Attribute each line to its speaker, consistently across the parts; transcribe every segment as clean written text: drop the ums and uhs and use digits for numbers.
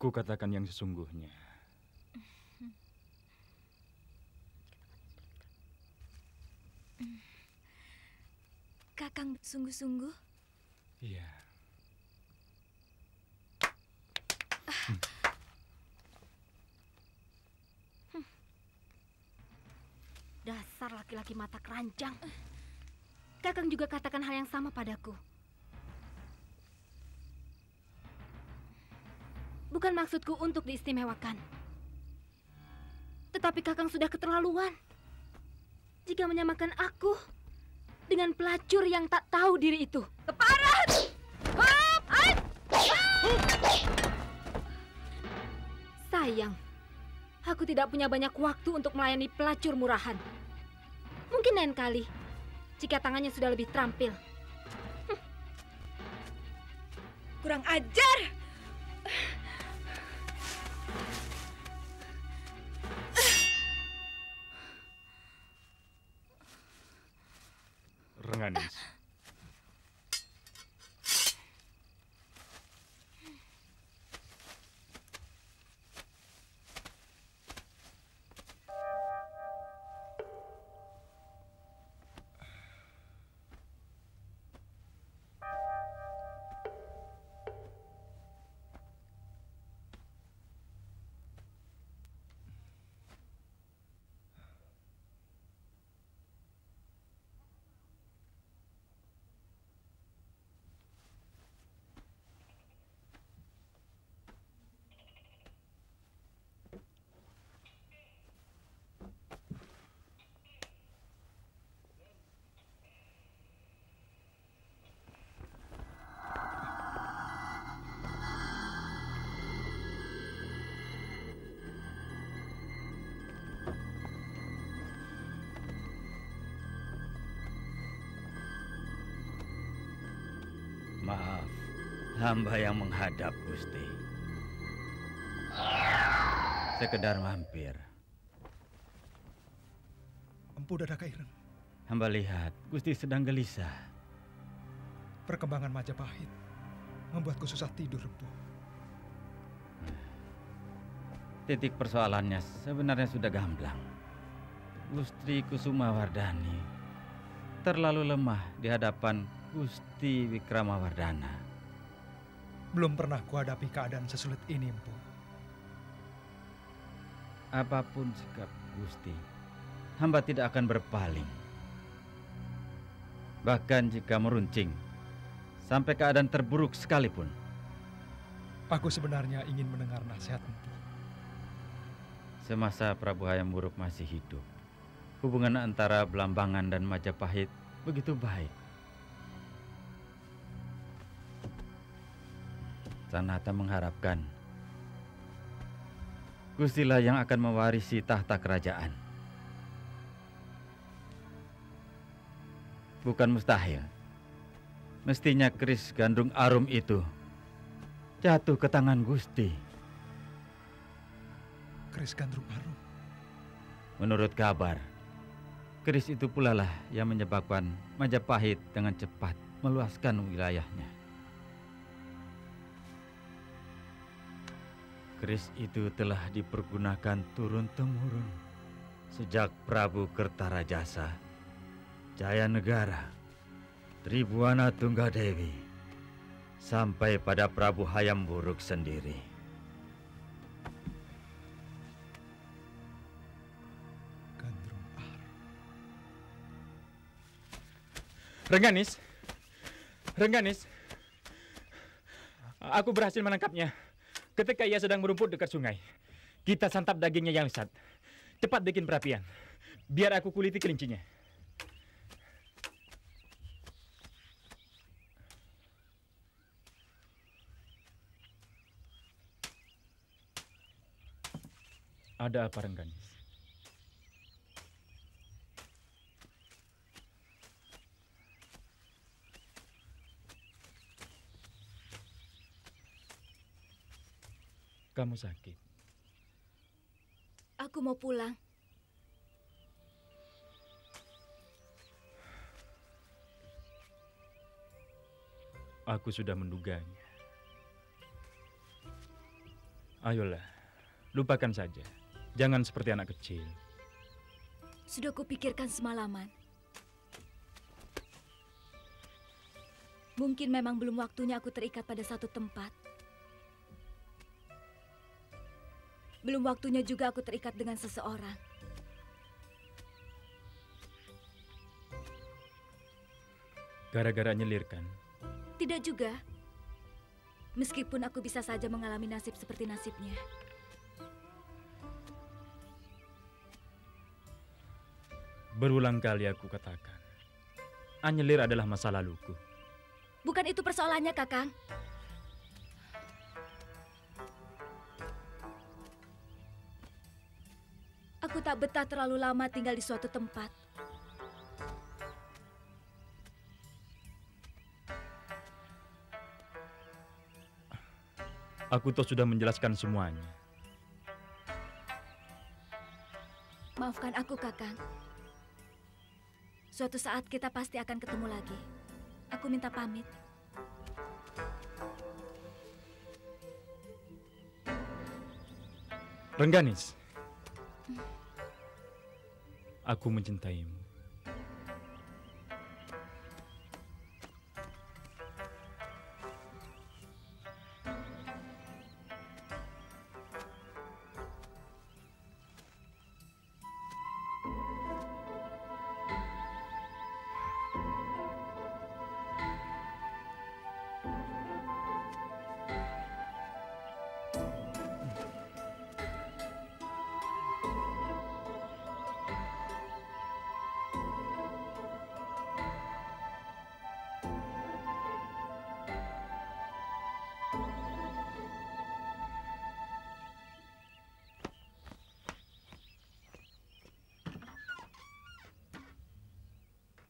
Speaker 1: Aku katakan yang sesungguhnya.
Speaker 2: Kakang sungguh-sungguh?
Speaker 1: Iya.
Speaker 3: Dasar laki-laki mata keranjang. Kakang juga katakan hal yang sama padaku. Bukan maksudku untuk diistimewakan. Tetapi Kakang sudah keterlaluan jika menyamakan aku dengan pelacur yang tak tahu diri itu. Keparat! Sayang, aku tidak punya banyak waktu untuk melayani pelacur murahan. Mungkin lain kali, jika tangannya sudah lebih terampil.
Speaker 2: Kurang ajar!
Speaker 1: Rengganis.
Speaker 4: Maaf, hamba yang menghadap, Gusti. Sekedar mampir.
Speaker 5: Empu Dadaka Ireng.
Speaker 4: Hamba lihat Gusti sedang gelisah.
Speaker 5: Perkembangan Majapahit membuatku susah tidur, Empu.
Speaker 4: Titik persoalannya sebenarnya sudah gamblang. Gusti Kusumawardhani terlalu lemah di hadapan Gusti Wikramawardhana.
Speaker 5: Belum pernah kuhadapi keadaan sesulit ini, Empu.
Speaker 4: Apapun sikap Gusti, hamba tidak akan berpaling. Bahkan jika meruncing, sampai keadaan terburuk sekalipun.
Speaker 5: Aku sebenarnya ingin mendengar nasihat Empu.
Speaker 4: Semasa Prabu Hayam Wuruk masih hidup, hubungan antara Belambangan dan Majapahit begitu baik. Sanata mengharapkan Gustilah yang akan mewarisi tahta kerajaan. Bukan mustahil. Mestinya keris Gandrung Arum itu jatuh ke tangan Gusti.
Speaker 5: Keris Gandrung Arum?
Speaker 4: Menurut kabar, keris itu pula lah yang menyebabkan Majapahit dengan cepat meluaskan wilayahnya. Keris itu telah dipergunakan turun-temurun sejak Prabu Kertarajasa, Jayanegara, Tribuana Tunggadewi, sampai pada Prabu Hayam Wuruk sendiri.
Speaker 5: Gandrung Arum.
Speaker 1: Rengganis. Rengganis. Aku berhasil menangkapnya. Ketika ia sedang merumput dekat sungai. Kita santap dagingnya yang lezat. Cepat bikin perapian. Biar aku kuliti kelincinya. Ada apa, Rengganis? Kamu sakit?
Speaker 2: Aku mau pulang.
Speaker 1: Aku sudah menduganya. Ayolah, lupakan saja. Jangan seperti anak kecil.
Speaker 2: Sudah kupikirkan semalaman. Mungkin memang belum waktunya aku terikat pada satu tempat. Belum waktunya juga aku terikat dengan seseorang.
Speaker 1: Gara-gara nyelir kan?
Speaker 2: Tidak juga. Meskipun aku bisa saja mengalami nasib seperti nasibnya.
Speaker 1: Berulang kali aku katakan, anyelir adalah masa laluku.
Speaker 2: Bukan itu persoalannya, Kakang. Aku tak betah terlalu lama tinggal di suatu tempat.
Speaker 1: Aku toh sudah menjelaskan semuanya.
Speaker 2: Maafkan aku, Kakang. Suatu saat kita pasti akan ketemu lagi. Aku minta pamit.
Speaker 1: Rengganis, aku mencintaimu.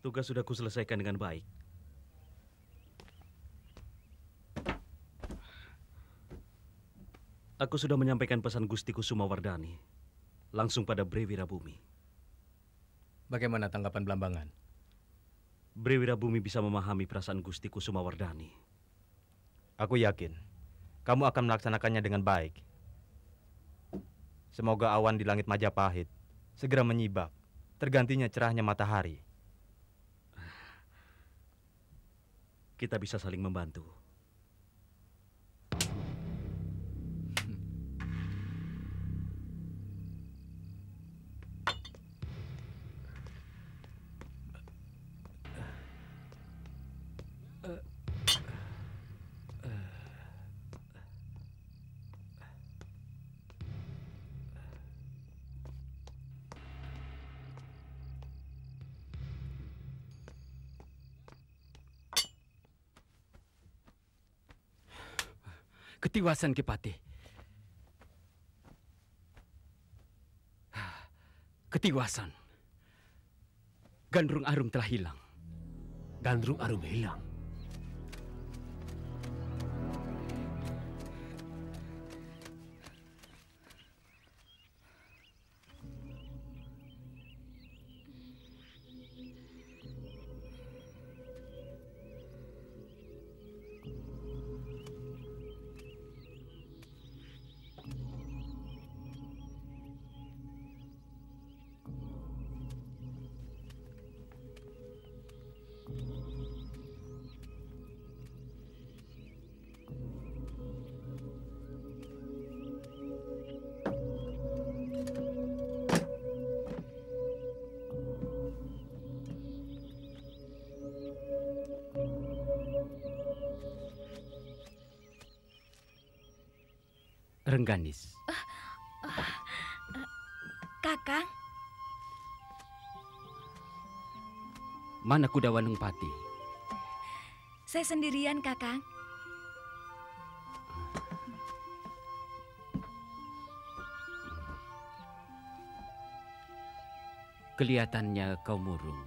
Speaker 6: Tugas sudah kuselesaikan dengan baik. Aku sudah menyampaikan pesan Gusti Kusumawardhani langsung pada Bre Wirabumi.
Speaker 7: Bagaimana tanggapan Blambangan?
Speaker 6: Bre Wirabumi bisa memahami perasaan Gusti Kusumawardhani.
Speaker 7: Aku yakin kamu akan melaksanakannya dengan baik. Semoga awan di langit Majapahit segera menyibak, tergantinya cerahnya matahari.
Speaker 6: Kita bisa saling membantu.
Speaker 8: Ketiwasan Kipati. Ketiwasan. Gandrung Arum telah hilang.
Speaker 9: Gandrung Arum hilang?
Speaker 8: Rengganis.
Speaker 2: Kakang,
Speaker 8: Mana kuda Wanungpati?
Speaker 2: saya sendirian, Kakang.
Speaker 8: Kelihatannya kau murung.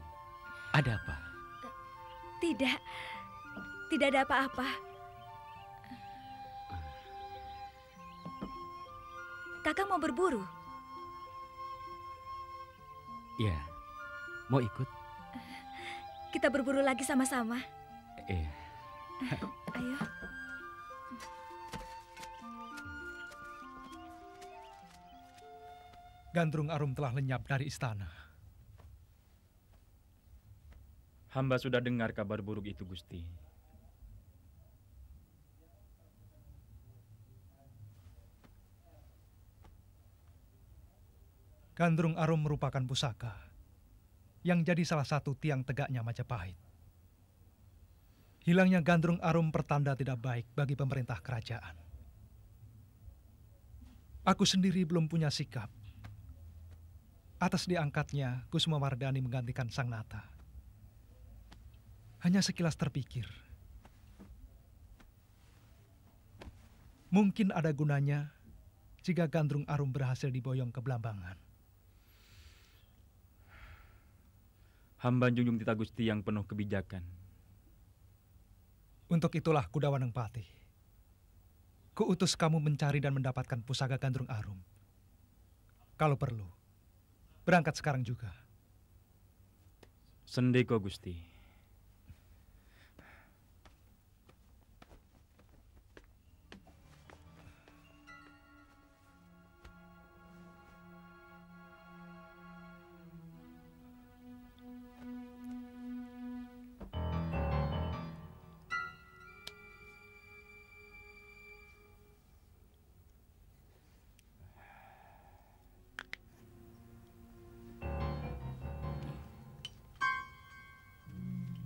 Speaker 8: Ada apa?
Speaker 2: Tidak, tidak ada apa-apa. Kakang mau berburu?
Speaker 8: Ya, mau ikut?
Speaker 2: Kita berburu lagi sama-sama.
Speaker 8: Iya.
Speaker 2: Ayo.
Speaker 5: Gandrung Arum telah lenyap dari istana.
Speaker 1: Hamba sudah dengar kabar buruk itu, Gusti.
Speaker 5: Gandrung Arum merupakan pusaka yang jadi salah satu tiang tegaknya Majapahit. Hilangnya Gandrung Arum pertanda tidak baik bagi pemerintah kerajaan. Aku sendiri belum punya sikap atas diangkatnya Kusumawardhani menggantikan Sang Nata. Hanya sekilas terpikir, mungkin ada gunanya jika Gandrung Arum berhasil diboyong ke Blambangan.
Speaker 1: Hamba junjung titah Gusti yang penuh kebijakan.
Speaker 5: Untuk itulah Kudawaneng Patih, kuutus kamu mencari dan mendapatkan pusaka Gandrung Arum. Kalau perlu, berangkat sekarang juga.
Speaker 1: Sendiko, Gusti.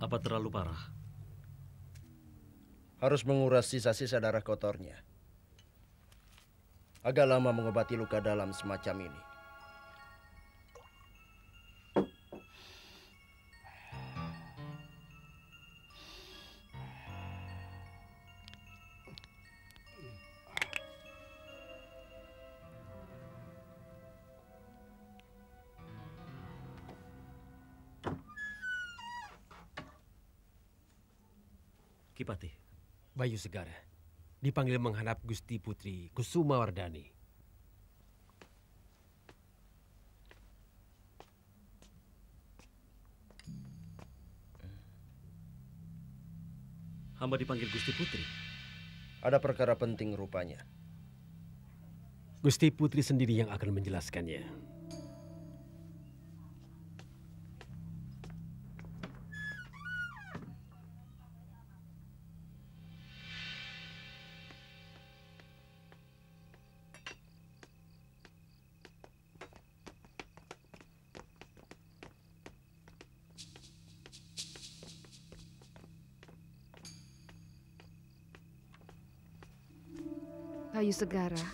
Speaker 6: Apa terlalu parah?
Speaker 10: Harus menguras sisa-sisa darah kotornya. Agak lama mengobati luka dalam semacam ini.
Speaker 6: Kipati.
Speaker 9: Bayu Segara dipanggil menghadap Gusti Putri Kusumawardhani.
Speaker 6: Hamba dipanggil Gusti Putri.
Speaker 10: Ada perkara penting rupanya.
Speaker 9: Gusti Putri sendiri yang akan menjelaskannya.
Speaker 11: Bayu Segara,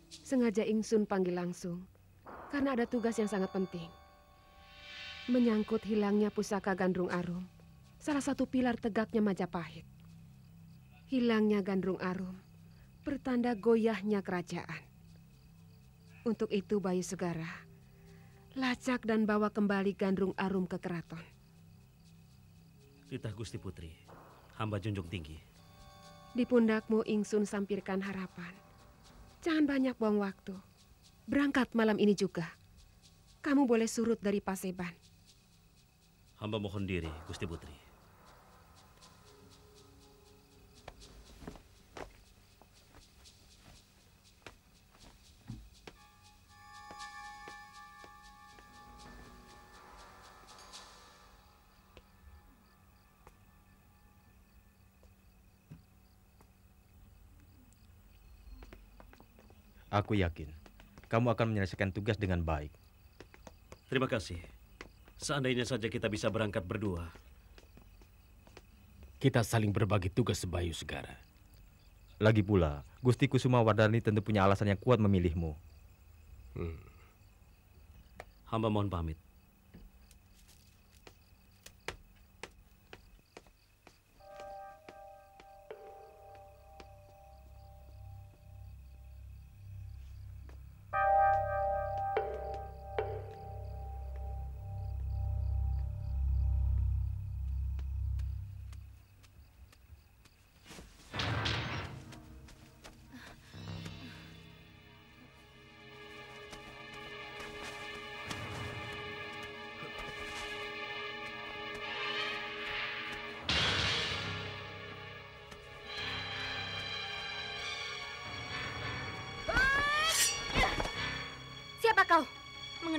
Speaker 11: sengaja Ingsun panggil langsung karena ada tugas yang sangat penting. Menyangkut hilangnya pusaka Gandrung Arum, salah satu pilar tegaknya Majapahit. Hilangnya Gandrung Arum pertanda goyahnya kerajaan. Untuk itu Bayu Segara, lacak dan bawa kembali Gandrung Arum ke keraton.
Speaker 6: Titah Gusti Putri, hamba junjung tinggi.
Speaker 11: Di pundakmu Ingsun sampirkan harapan. Jangan banyak buang waktu. Berangkat malam ini juga. Kamu boleh surut dari Paseban.
Speaker 6: Hamba mohon diri, Gusti Putri.
Speaker 7: Aku yakin kamu akan menyelesaikan tugas dengan baik.
Speaker 6: Terima kasih. Seandainya saja kita bisa berangkat berdua.
Speaker 9: Kita saling berbagi tugas Bayu Segara.
Speaker 7: Lagi pula, Gusti Kusumawardhani tentu punya alasan yang kuat memilihmu.
Speaker 6: Hamba mohon pamit.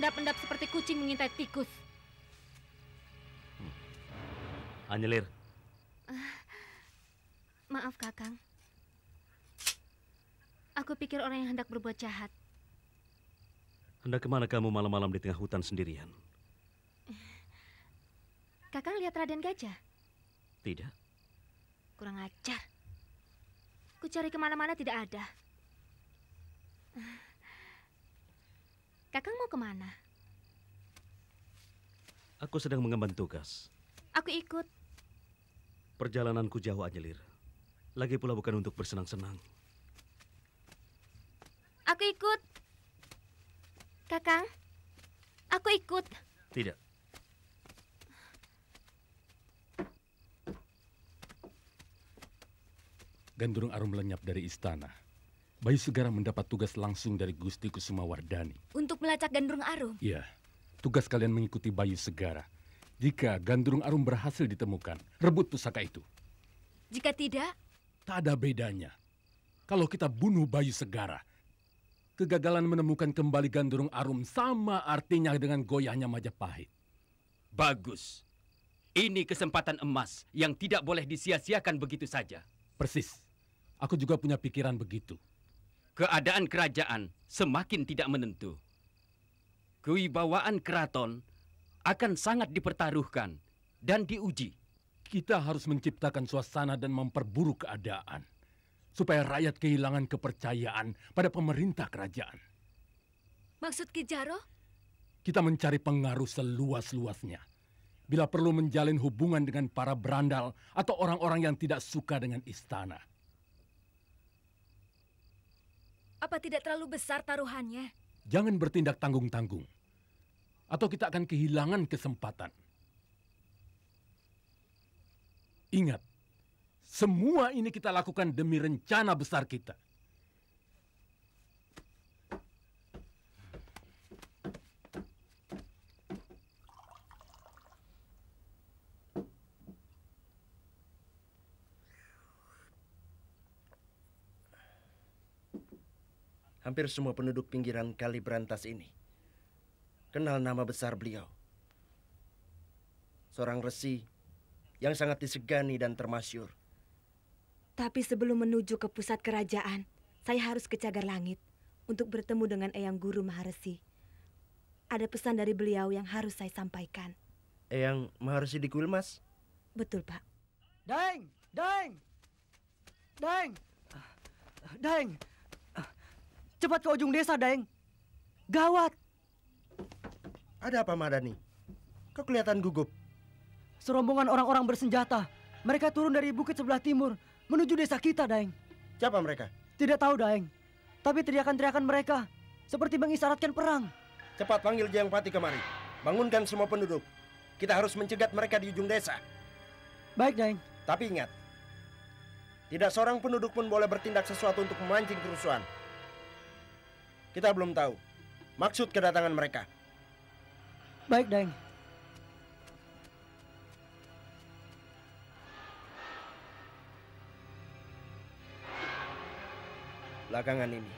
Speaker 3: mengendap-endap seperti kucing mengintai tikus.
Speaker 6: Anyelir.
Speaker 3: Maaf, Kakang. Aku pikir orang yang hendak berbuat jahat.
Speaker 6: Hendak kemana kamu malam-malam di tengah hutan sendirian?
Speaker 3: Kakang lihat Raden Gajah?
Speaker 6: Tidak.
Speaker 3: Kurang ajar. Ku cari kemana-mana tidak ada. Kakang mau kemana?
Speaker 6: Aku sedang mengemban tugas.
Speaker 3: Aku ikut.
Speaker 6: Perjalananku jauh, Anyelir. Lagi pula bukan untuk bersenang-senang.
Speaker 3: Aku ikut. Kakang, aku ikut.
Speaker 6: Tidak.
Speaker 12: Gandrung Arum lenyap dari istana. Bayu Segara mendapat tugas langsung dari Gusti Kusumawardhani.
Speaker 2: Untuk melacak Gandrung Arum?
Speaker 12: Iya, tugas kalian mengikuti Bayu Segara. Jika Gandrung Arum berhasil ditemukan, rebut pusaka itu.
Speaker 2: Jika tidak?
Speaker 12: Tak ada bedanya. Kalau kita bunuh Bayu Segara, kegagalan menemukan kembali Gandrung Arum sama artinya dengan goyahnya Majapahit.
Speaker 8: Bagus. Ini kesempatan emas yang tidak boleh disia-siakan begitu saja.
Speaker 12: Persis. Aku juga punya pikiran begitu.
Speaker 8: Keadaan kerajaan semakin tidak menentu. Kewibawaan keraton akan sangat dipertaruhkan dan diuji.
Speaker 12: Kita harus menciptakan suasana dan memperburuk keadaan, supaya rakyat kehilangan kepercayaan pada pemerintah kerajaan.
Speaker 2: Maksud Ki Jaro?
Speaker 12: Kita mencari pengaruh seluas-luasnya. Bila perlu menjalin hubungan dengan para berandal atau orang-orang yang tidak suka dengan istana.
Speaker 2: Apa tidak terlalu besar taruhannya?
Speaker 12: Jangan bertindak tanggung-tanggung, atau kita akan kehilangan kesempatan. Ingat, semua ini kita lakukan demi rencana besar kita.
Speaker 10: Hampir semua penduduk pinggiran Kali Berantas ini kenal nama besar beliau. Seorang resi yang sangat disegani dan termasyur.
Speaker 13: Tapi sebelum menuju ke pusat kerajaan, saya harus ke Cagar Langit untuk bertemu dengan Eyang Guru Maharesi. Ada pesan dari beliau yang harus saya sampaikan.
Speaker 10: Eyang Maharesi di Kuil Mas?
Speaker 13: Betul, Pak.
Speaker 14: Daeng! Daeng! Daeng! Daeng! Cepat ke ujung desa, Daeng. Gawat!
Speaker 10: Ada apa, Madani? Kau kelihatan gugup.
Speaker 14: Serombongan orang-orang bersenjata. Mereka turun dari bukit sebelah timur menuju desa kita, Daeng.
Speaker 10: Siapa mereka?
Speaker 14: Tidak tahu, Daeng. Tapi teriakan-teriakan mereka seperti mengisyaratkan perang.
Speaker 10: Cepat panggil Jayang Pati kemari. Bangunkan semua penduduk. Kita harus mencegat mereka di ujung desa.
Speaker 14: Baik, Daeng.
Speaker 10: Tapi ingat, tidak seorang penduduk pun boleh bertindak sesuatu untuk memancing kerusuhan. Kita belum tahu maksud kedatangan mereka.
Speaker 14: Baik, Daeng.
Speaker 10: Belakangan ini,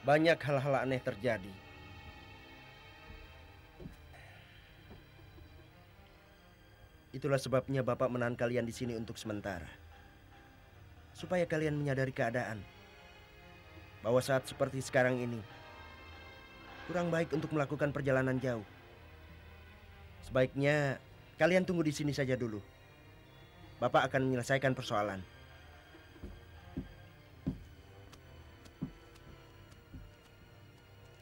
Speaker 10: banyak hal-hal aneh terjadi. Itulah sebabnya Bapak menahan kalian di sini untuk sementara. Supaya kalian menyadari keadaan. Bahwa saat seperti sekarang ini, kurang baik untuk melakukan perjalanan jauh. Sebaiknya kalian tunggu di sini saja dulu. Bapak akan menyelesaikan persoalan.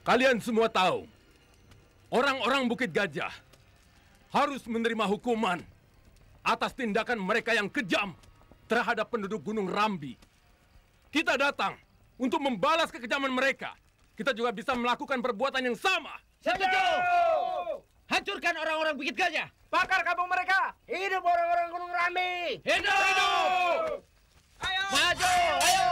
Speaker 12: Kalian semua tahu, orang-orang Bukit Gajah harus menerima hukuman atas tindakan mereka yang kejam terhadap penduduk Gunung Rambi. Kita datang untuk membalas kekejaman mereka. Kita juga bisa melakukan perbuatan yang sama.
Speaker 15: Setuju! Hancurkan orang-orang Bukit Gajah.
Speaker 14: Bakar kampung mereka.
Speaker 15: Hidup orang-orang Gunung Rambi.
Speaker 14: Hidup! Hidup!
Speaker 15: Ayo! Maju! Ayo!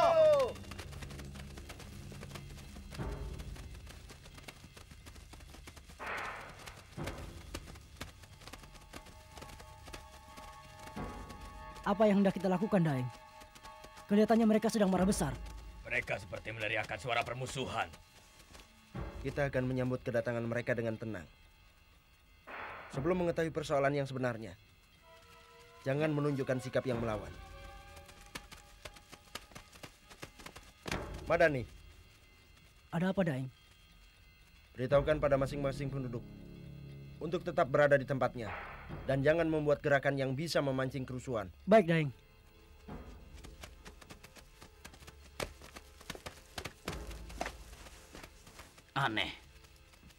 Speaker 14: Apa yang hendak kita lakukan, Daeng? Kelihatannya mereka sedang marah besar.
Speaker 16: Mereka seperti meneriakkan suara permusuhan.
Speaker 10: kita akan menyambut kedatangan mereka dengan tenang. Sebelum mengetahui persoalan yang sebenarnya, jangan menunjukkan sikap yang melawan. Madani.
Speaker 14: Ada apa, Daeng?
Speaker 10: Beritahukan pada masing-masing penduduk untuk tetap berada di tempatnya dan jangan membuat gerakan yang bisa memancing kerusuhan.
Speaker 14: Baik, Daeng.
Speaker 8: Aneh.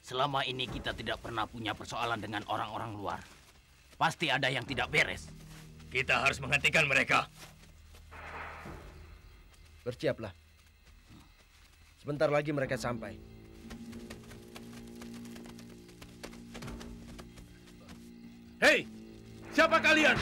Speaker 8: Selama ini kita tidak pernah punya persoalan dengan orang-orang luar. Pasti ada yang tidak beres.
Speaker 16: Kita harus menghentikan mereka.
Speaker 10: Bersiaplah. Sebentar lagi mereka sampai.
Speaker 12: Hei, siapa kalian?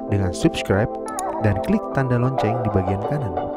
Speaker 17: Dengan subscribe dan klik tanda lonceng di bagian kanan.